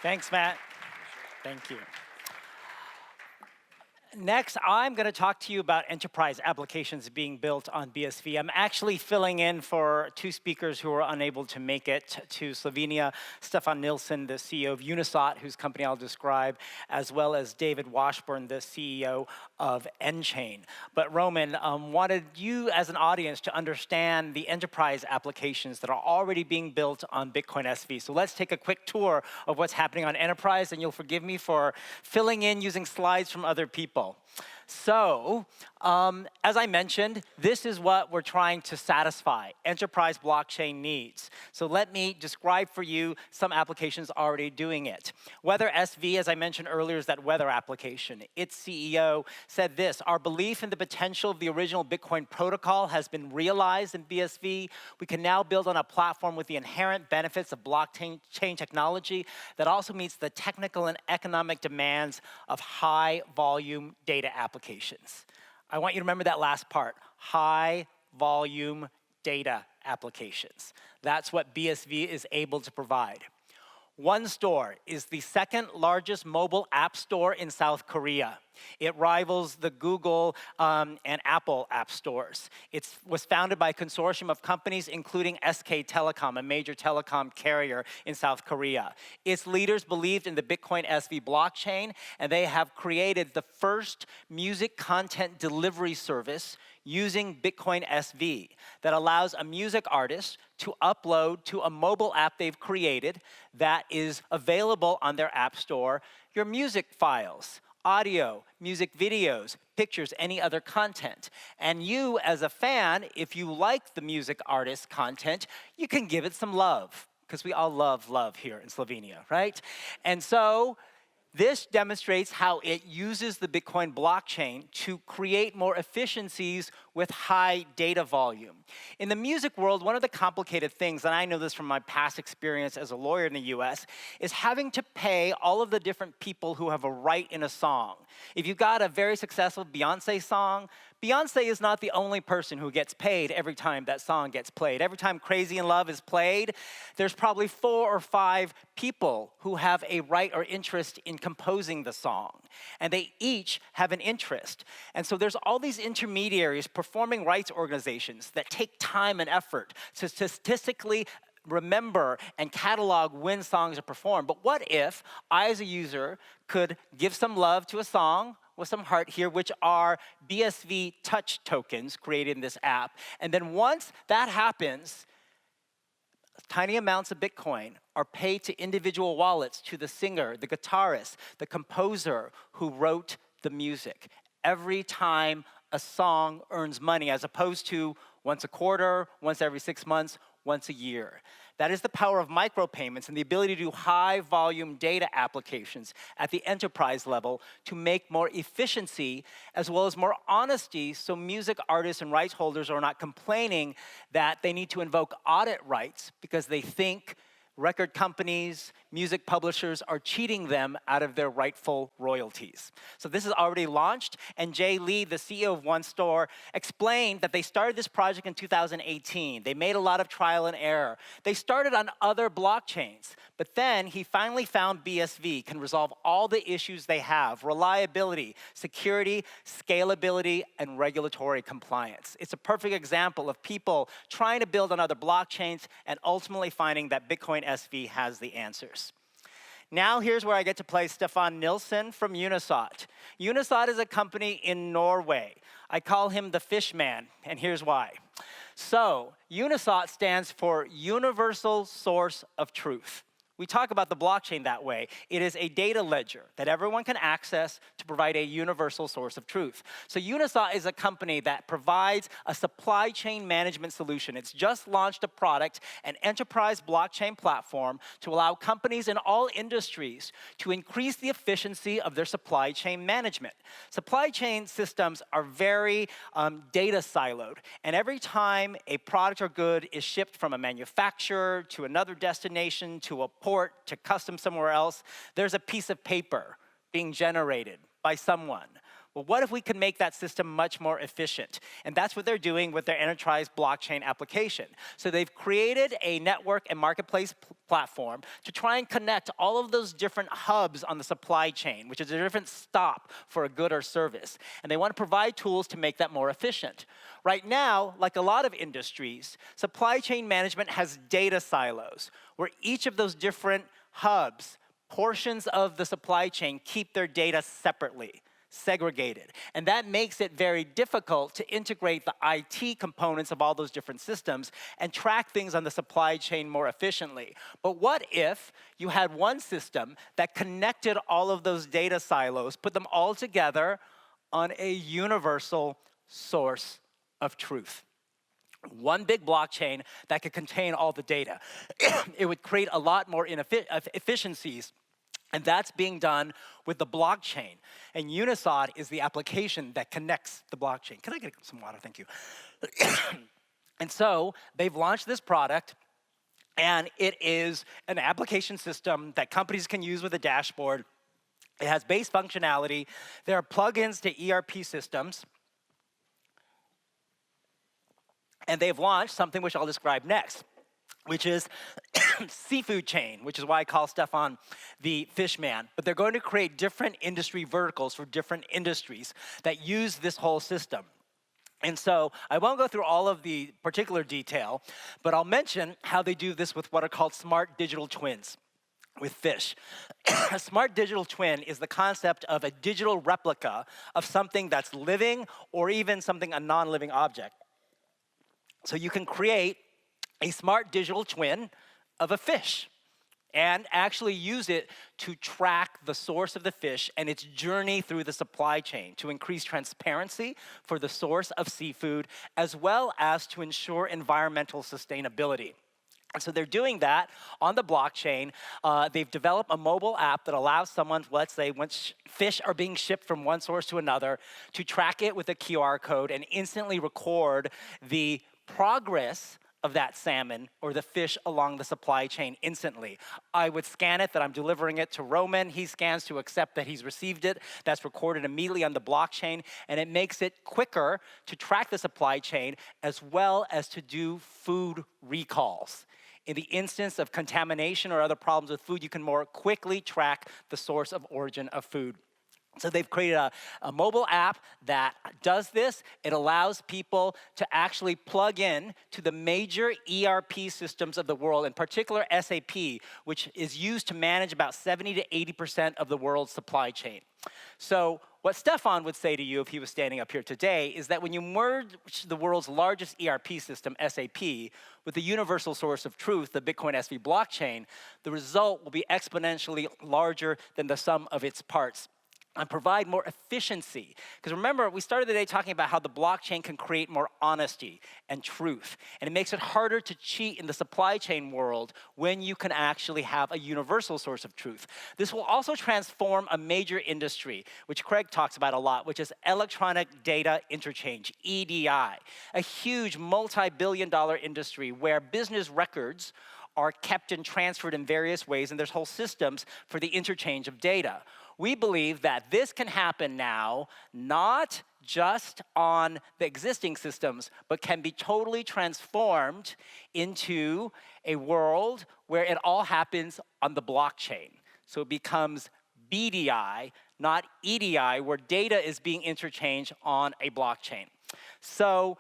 Thanks, Matt. Thank you. Next, I'm going to talk to you about enterprise applications being built on BSV. I'm actually filling in for two speakers who are unable to make it to Slovenia, Stefan Nilsson, the CEO of Unisat, whose company I'll describe, as well as David Washburn, the CEO of nChain. But Roman, wanted you as an audience to understand the enterprise applications that are already being built on Bitcoin SV. So let's take a quick tour of what's happening on enterprise, and you'll forgive me for filling in using slides from other people. So, as I mentioned, this is what we're trying to satisfy, enterprise blockchain needs. So let me describe for you some applications already doing it. Weather SV, as I mentioned earlier, is that weather application. Its CEO said this: our belief in the potential of the original Bitcoin protocol has been realized in BSV. We can now build on a platform with the inherent benefits of blockchain technology that also meets the technical and economic demands of high volume data applications. I want you to remember that last part, high volume data applications. That's what BSV is able to provide. One Store is the second largest mobile app store in South Korea. It rivals the Google and Apple app stores. It was founded by a consortium of companies, including SK Telecom, a major telecom carrier in South Korea. Its leaders believed in the Bitcoin SV blockchain, and they have created the first music content delivery service using Bitcoin SV that allows a music artist to upload to a mobile app they've created that is available on their app store your music files, audio, music videos, pictures, any other content. And you, as a fan, if you like the music artist's content, you can give it some love, because we all love love here in Slovenia, right? And so this demonstrates how it uses the Bitcoin blockchain to create more efficiencies with high data volume. In the music world, one of the complicated things, and I know this from my past experience as a lawyer in the US, is having to pay all of the different people who have a right in a song. If you've got a very successful Beyonce song, Beyonce is not the only person who gets paid every time that song gets played. Every time Crazy in Love is played, there's probably 4 or 5 people who have a right or interest in composing the song. And they each have an interest. And so there's all these intermediaries, performing rights organizations, that take time and effort to statistically remember and catalog when songs are performed. But what if I, as a user, could give some love to a song with some heart here, which are BSV touch tokens created in this app. And then once that happens, tiny amounts of Bitcoin are paid to individual wallets, to the singer, the guitarist, the composer who wrote the music. Every time a song earns money, as opposed to once a quarter, once every 6 months, once a year. That is the power of micropayments and the ability to do high volume data applications at the enterprise level to make more efficiency as well as more honesty, so music artists and rights holders are not complaining that they need to invoke audit rights because they think record companies, music publishers are cheating them out of their rightful royalties. So this is already launched, and Jay Lee, the CEO of One Store, explained that they started this project in 2018. They made a lot of trial and error. They started on other blockchains, but then he finally found BSV can resolve all the issues they have: reliability, security, scalability, and regulatory compliance. It's a perfect example of people trying to build on other blockchains and ultimately finding that Bitcoin SV has the answers. Now here's where I get to play Stefan Nilsson from Unisat. Unisat is a company in Norway. I call him the fish man, and here's why. So Unisat stands for Universal Source of Truth. We talk about the blockchain that way. It is a data ledger that everyone can access to provide a universal source of truth. So Unisat is a company that provides a supply chain management solution. It's just launched a product, an enterprise blockchain platform, to allow companies in all industries to increase the efficiency of their supply chain management. Supply chain systems are very data siloed, and every time a product or good is shipped from a manufacturer to another destination to a port to custom somewhere else, there's a piece of paper being generated by someone. well, what if we could make that system much more efficient? And that's what they're doing with their enterprise blockchain application. So they've created a network and marketplace platform to try and connect all of those different hubs on the supply chain, which is a different stop for a good or service. And they want to provide tools to make that more efficient. Right now, like a lot of industries, supply chain management has data silos, where each of those different hubs, portions of the supply chain, keep their data separately, segregated. And that makes it very difficult to integrate the IT components of all those different systems and track things on the supply chain more efficiently. But what if you had one system that connected all of those data silos, put them all together on a universal source of truth? One big blockchain that could contain all the data. It would create a lot more efficiencies. And that's being done with the blockchain. And Unisod is the application that connects the blockchain. Can I get some water? Thank you. And so they've launched this product, and it is an application system that companies can use with a dashboard. It has base functionality. There are plugins to ERP systems. And they've launched something which I'll describe next, which is seafood chain, which is why I call Stefan the fish man. But they're going to create different industry verticals for different industries that use this whole system. And so I won't go through all of the particular detail, but I'll mention how they do this with what are called smart digital twins with fish. A smart digital twin is the concept of a digital replica of something that's living or even something, a non-living object. So you can create a smart digital twin of a fish and actually use it to track the source of the fish and its journey through the supply chain to increase transparency for the source of seafood, as well as to ensure environmental sustainability. And so they're doing that on the blockchain. They've developed a mobile app that allows someone, let's say, when fish are being shipped from one source to another, to track it with a QR code and instantly record the progress of that salmon or the fish along the supply chain instantly. I would scan it that I'm delivering it to Roman. He scans to accept that he's received it. That's recorded immediately on the blockchain, and it makes it quicker to track the supply chain as well as to do food recalls. In the instance of contamination or other problems with food, you can more quickly track the source of origin of food. So they've created a mobile app that does this. It allows people to actually plug in to the major ERP systems of the world, in particular SAP, which is used to manage about 70 to 80% of the world's supply chain. So what Stefan would say to you if he was standing up here today is that when you merge the world's largest ERP system, SAP, with the universal source of truth, the Bitcoin SV blockchain, the result will be exponentially larger than the sum of its parts and provide more efficiency. Because remember, we started the day talking about how the blockchain can create more honesty and truth. And it makes it harder to cheat in the supply chain world when you can actually have a universal source of truth. This will also transform a major industry, which Craig talks about a lot, which is electronic data interchange, EDI, a huge multi-billion-dollar industry where business records are kept and transferred in various ways, and there's whole systems for the interchange of data. We believe that this can happen now, not just on the existing systems, but can be totally transformed into a world where it all happens on the blockchain. So it becomes BDI, not EDI, where data is being interchanged on a blockchain. So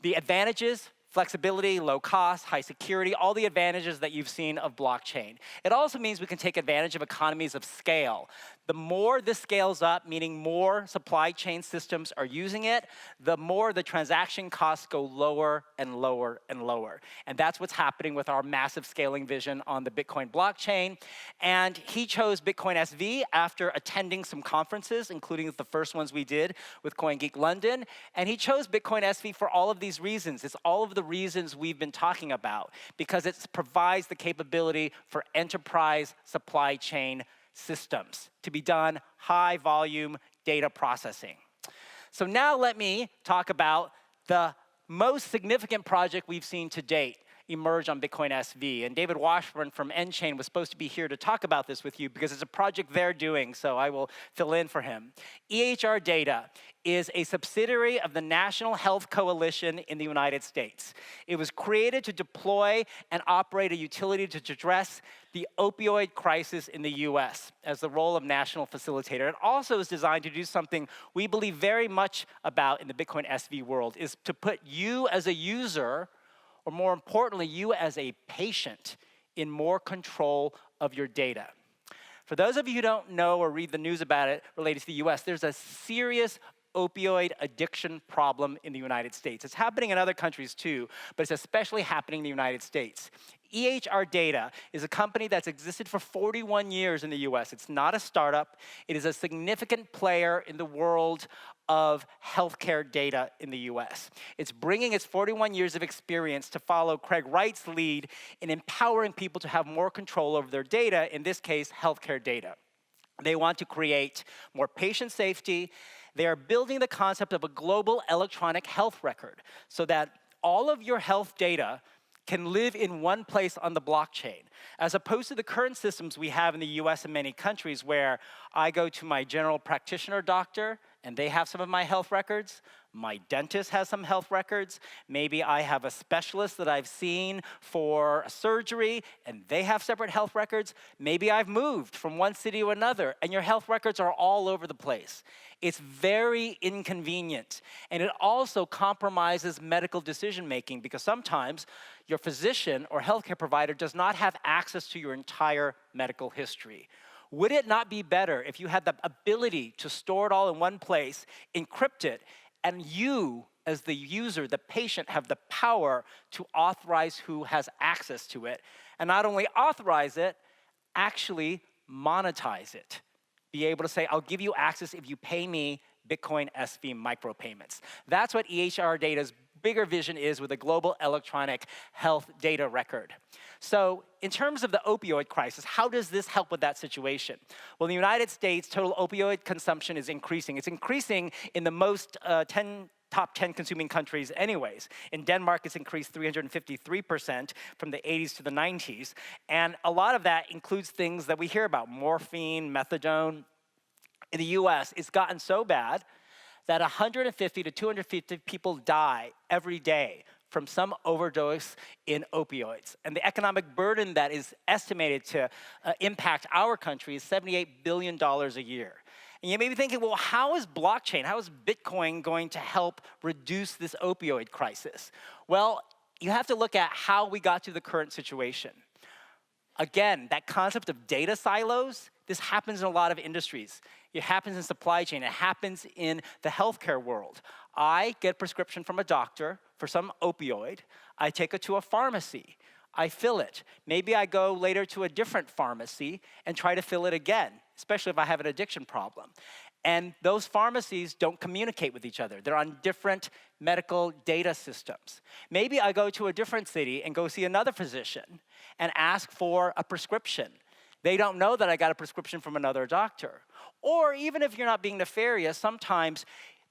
the advantages: flexibility, low cost, high security, all the advantages that you've seen of blockchain. It also means we can take advantage of economies of scale. The more this scales up, meaning more supply chain systems are using it, the more the transaction costs go lower and lower and lower. And that's what's happening with our massive scaling vision on the Bitcoin blockchain. And he chose Bitcoin SV after attending some conferences, including the first ones we did with CoinGeek London. And he chose Bitcoin SV for all of these reasons. It's all of the reasons we've been talking about, because it provides the capability for enterprise supply chain systems to be done high volume data processing. So now let me talk about the most significant project we've seen to date. emerge on Bitcoin SV. And David Washburn from nChain was supposed to be here to talk about this with you because it's a project they're doing, so I will fill in for him. EHR Data is a subsidiary of the National Health Coalition in the United States. It was created to deploy and operate a utility to address the opioid crisis in the US as the role of national facilitator. It also is designed to do something we believe very much about in the Bitcoin SV world, is to put you as a user, or more importantly, you as a patient, in more control of your data. For those of you who don't know or read the news about it related to the US, there's a serious opioid addiction problem in the United States. It's happening in other countries too, but it's especially happening in the United States. EHR Data is a company that's existed for 41 years in the US. It's not a startup. It is a significant player in the world of healthcare data in the US. It's bringing its 41 years of experience to follow Craig Wright's lead in empowering people to have more control over their data, in this case, healthcare data. They want to create more patient safety. They are building the concept of a global electronic health record so that all of your health data can live in one place on the blockchain, as opposed to the current systems we have in the US and many countries where I go to my general practitioner doctor and they have some of my health records. My dentist has some health records. Maybe I have a specialist that I've seen for a surgery and they have separate health records. Maybe I've moved from one city to another and your health records are all over the place. It's very inconvenient, and it also compromises medical decision-making because sometimes your physician or healthcare provider does not have access to your entire medical history. Would it not be better if you had the ability to store it all in one place, encrypt it, and you, as the user, the patient, have the power to authorize who has access to it, and not only authorize it, actually monetize it? Be able to say, I'll give you access if you pay me Bitcoin SV micropayments. That's what EHR Data's bigger vision is with a global electronic health data record. So in terms of the opioid crisis, how does this help with that situation? Well, in the United States, total opioid consumption is increasing. It's increasing in the most top 10 consuming countries anyways. In Denmark, it's increased 353% from the 80s to the 90s. And a lot of that includes things that we hear about, morphine, methadone. In the US, it's gotten so bad that 150 to 250 people die every day from some overdose in opioids. And the economic burden that is estimated to impact our country is $78 billion a year. And you may be thinking, well, how is blockchain, how is Bitcoin going to help reduce this opioid crisis? Well, you have to look at how we got to the current situation. Again, that concept of data silos, this happens in a lot of industries. It happens in supply chain. It happens in the healthcare world. I get a prescription from a doctor for some opioid. I take it to a pharmacy. I fill it. Maybe I go later to a different pharmacy and try to fill it again, especially if I have an addiction problem. And those pharmacies don't communicate with each other. They're on different medical data systems. Maybe I go to a different city and go see another physician and ask for a prescription. They don't know that I got a prescription from another doctor. Or even if you're not being nefarious, sometimes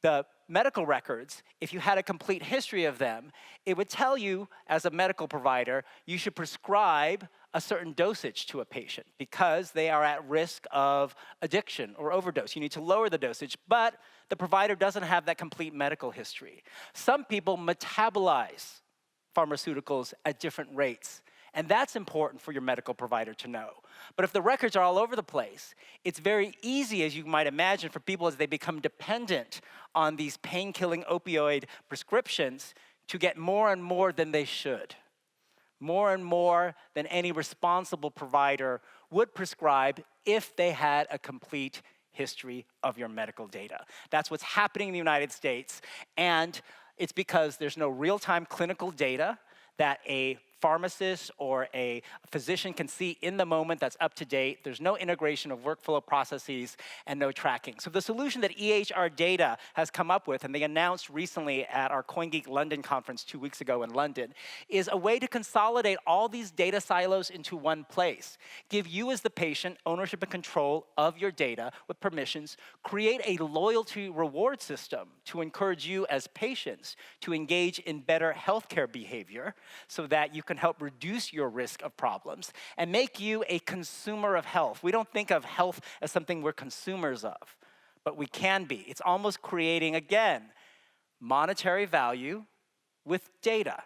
the medical records, if you had a complete history of them, it would tell you as a medical provider, you should prescribe a certain dosage to a patient because they are at risk of addiction or overdose. You need to lower the dosage, but the provider doesn't have that complete medical history. Some people metabolize pharmaceuticals at different rates, and that's important for your medical provider to know. But if the records are all over the place, it's very easy, as you might imagine, for people as they become dependent on these pain-killing opioid prescriptions to get more and more than they should. More and more than any responsible provider would prescribe if they had a complete history of your medical data. That's what's happening in the United States, and it's because there's no real-time clinical data that a pharmacist or a physician can see in the moment that's up to date. There's no integration of workflow processes and no tracking. So the solution that EHR Data has come up with, and they announced recently at our CoinGeek London conference 2 weeks ago in London, is a way to consolidate all these data silos into one place. Give you as the patient ownership and control of your data with permissions, create a loyalty reward system to encourage you as patients to engage in better healthcare behavior so that you can can help reduce your risk of problems and make you a consumer of health. We don't think of health as something we're consumers of, but we can be. It's almost creating, again, monetary value with data,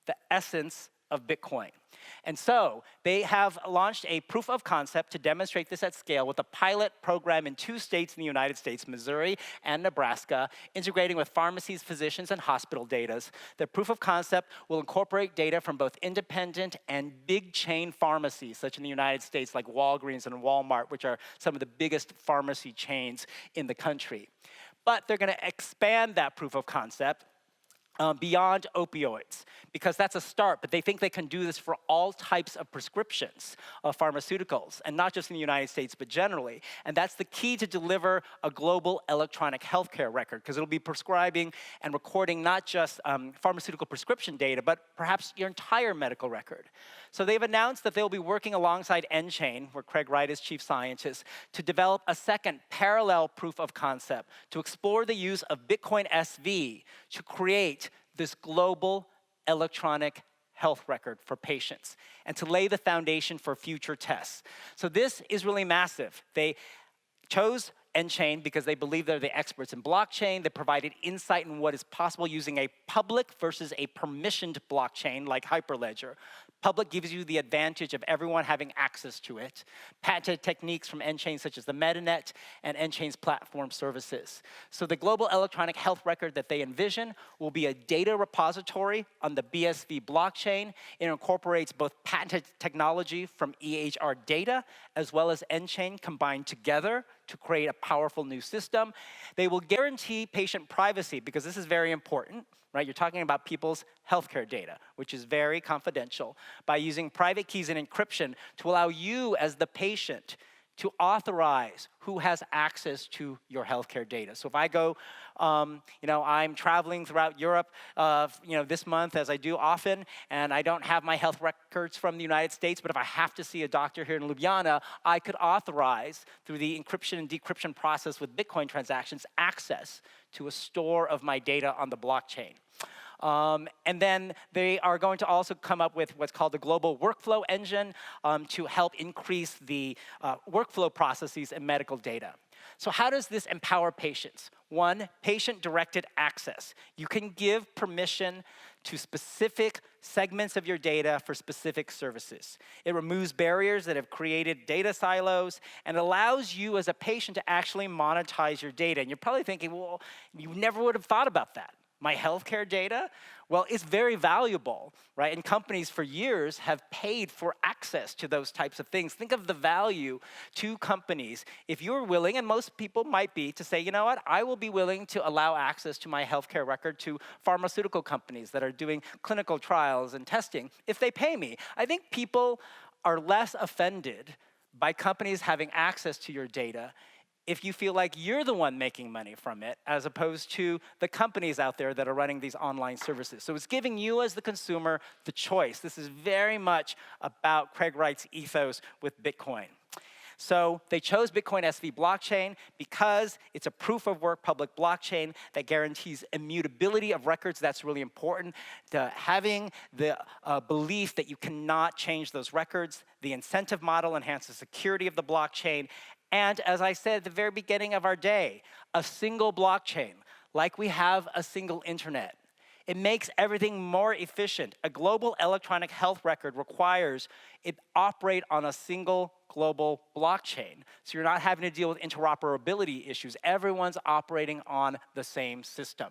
the essence of Bitcoin. And so they have launched a proof of concept to demonstrate this at scale with a pilot program in 2 states in the United States, Missouri and Nebraska, integrating with pharmacies, physicians, and hospital data. The proof of concept will incorporate data from both independent and big chain pharmacies, such in the United States like Walgreens and Walmart, which are some of the biggest pharmacy chains in the country. But they're going to expand that proof of concept beyond opioids, because that's a start, but they think they can do this for all types of prescriptions of pharmaceuticals, and not just in the United States, but generally. And that's the key to deliver a global electronic healthcare record, because it'll be prescribing and recording not just pharmaceutical prescription data, but perhaps your entire medical record. So they've announced that they'll be working alongside nChain, where Craig Wright is chief scientist, to develop a second parallel proof of concept to explore the use of Bitcoin SV to create this global electronic health record for patients and to lay the foundation for future tests. So this is really massive. They chose nChain because they believe they're the experts in blockchain. They provided insight in what is possible using a public versus a permissioned blockchain like Hyperledger. Public gives you the advantage of everyone having access to it. Patented techniques from nChain such as the MetaNet and nChain's platform services. So the global electronic health record that they envision will be a data repository on the BSV blockchain. It incorporates both patented technology from EHR Data as well as nChain combined together to create a powerful new system. They will guarantee patient privacy, because this is very important, right? You're talking about people's healthcare data, which is very confidential, by using private keys and encryption to allow you as the patient to authorize who has access to your healthcare data. So if I go, I'm traveling throughout Europe, this month, as I do often, and I don't have my health records from the United States, but if I have to see a doctor here in Ljubljana, I could authorize, through the encryption and decryption process with Bitcoin transactions, access to a store of my data on the blockchain. And then they are going to also come up with what's called the global workflow engine to help increase the workflow processes in medical data. So how does this empower patients? 1, patient-directed access. You can give permission to specific segments of your data for specific services. It removes barriers that have created data silos and allows you as a patient to actually monetize your data. And you're probably thinking, well, you never would have thought about that. My healthcare data? Well, it's very valuable, right? And companies for years have paid for access to those types of things. Think of the value to companies if you're willing, and most people might be, to say, you know what, I will be willing to allow access to my healthcare record to pharmaceutical companies that are doing clinical trials and testing if they pay me. I think people are less offended by companies having access to your data if you feel like you're the one making money from it, as opposed to the companies out there that are running these online services. So it's giving you as the consumer the choice. This is very much about Craig Wright's ethos with Bitcoin. So they chose Bitcoin SV blockchain because it's a proof of work public blockchain that guarantees immutability of records. That's really important. Having the belief that you cannot change those records. The incentive model enhances security of the blockchain. And as I said at the very beginning of our day, a single blockchain, like we have a single internet. It makes everything more efficient. A global electronic health record requires it operate on a single global blockchain. So you're not having to deal with interoperability issues. Everyone's operating on the same system.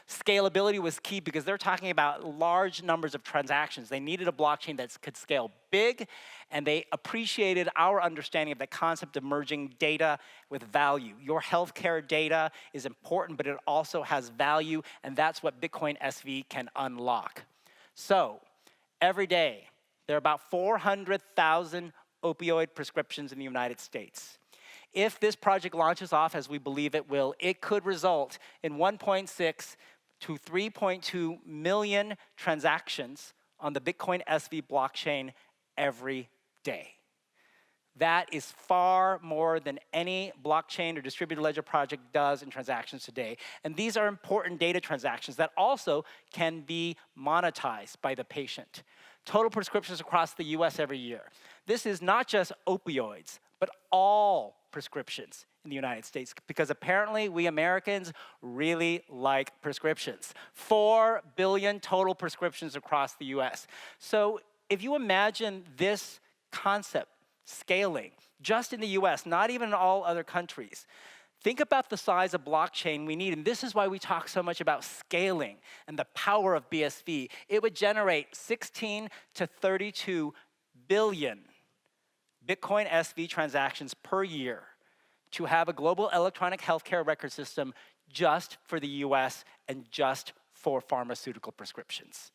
Scalability was key because they're talking about large numbers of transactions. They needed a blockchain that could scale big, and they appreciated our understanding of the concept of merging data with value. Your healthcare data is important, but it also has value, and that's what Bitcoin SV can unlock. So every day, there are about 400,000 opioid prescriptions in the United States. If this project launches off, as we believe it will, it could result in 1.6 to 3.2 million transactions on the Bitcoin SV blockchain every day. That is far more than any blockchain or distributed ledger project does in transactions today. And these are important data transactions that also can be monetized by the patient. Total prescriptions across the US every year. This is not just opioids, but all prescriptions in the United States, because apparently we Americans really like prescriptions. 4 billion total prescriptions across the US. So if you imagine this concept scaling just in the US, not even in all other countries, think about the size of blockchain we need, and this is why we talk so much about scaling and the power of BSV. It would generate 16 to 32 billion Bitcoin SV transactions per year to have a global electronic healthcare record system just for the US and just for pharmaceutical prescriptions.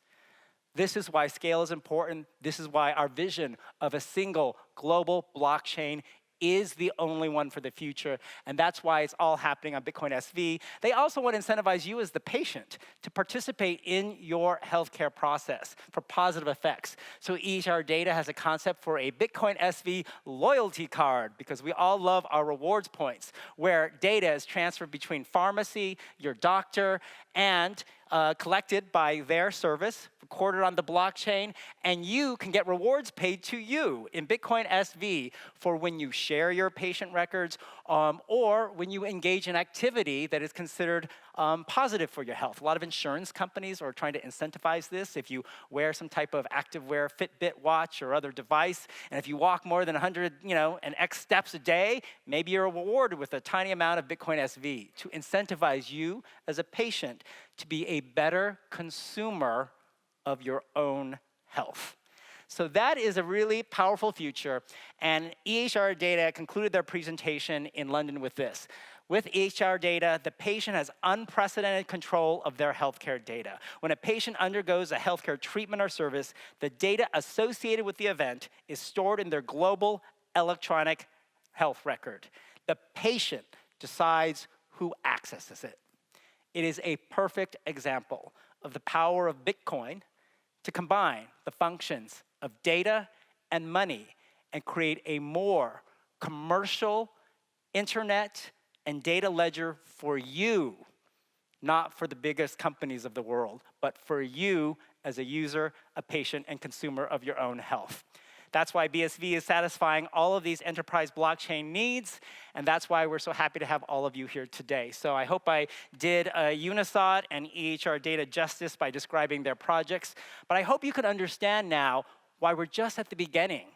This is why scale is important. This is why our vision of a single global blockchain is the only one for the future, and that's why it's all happening on Bitcoin SV. They also want to incentivize you as the patient to participate in your healthcare process for positive effects. So EHR Data has a concept for a Bitcoin SV loyalty card, because we all love our rewards points, where data is transferred between pharmacy, your doctor, and collected by their service, recorded on the blockchain, and you can get rewards paid to you in Bitcoin SV for when you share your patient records or when you engage in activity that is considered positive for your health. A lot of insurance companies are trying to incentivize this. If you wear some type of activewear Fitbit watch or other device, and if you walk more than 100, and X steps a day, maybe you're rewarded with a tiny amount of Bitcoin SV to incentivize you as a patient to be a better consumer of your own health. So that is a really powerful future, and EHR Data concluded their presentation in London with this. With EHR Data, the patient has unprecedented control of their healthcare data. When a patient undergoes a healthcare treatment or service, the data associated with the event is stored in their global electronic health record. The patient decides who accesses it. It is a perfect example of the power of Bitcoin to combine the functions of data and money and create a more commercial internet and data ledger for you, not for the biggest companies of the world, but for you as a user, a patient, and consumer of your own health. That's why BSV is satisfying all of these enterprise blockchain needs, and that's why we're so happy to have all of you here today. So I hope I did Unisat and EHR Data justice by describing their projects, but I hope you can understand now why we're just at the beginning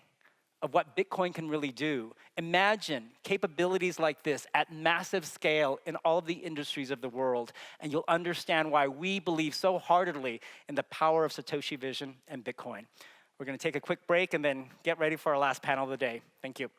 of what Bitcoin can really do. Imagine capabilities like this at massive scale in all of the industries of the world, and you'll understand why we believe so heartedly in the power of Satoshi Vision and Bitcoin. We're going to take a quick break and then get ready for our last panel of the day. Thank you.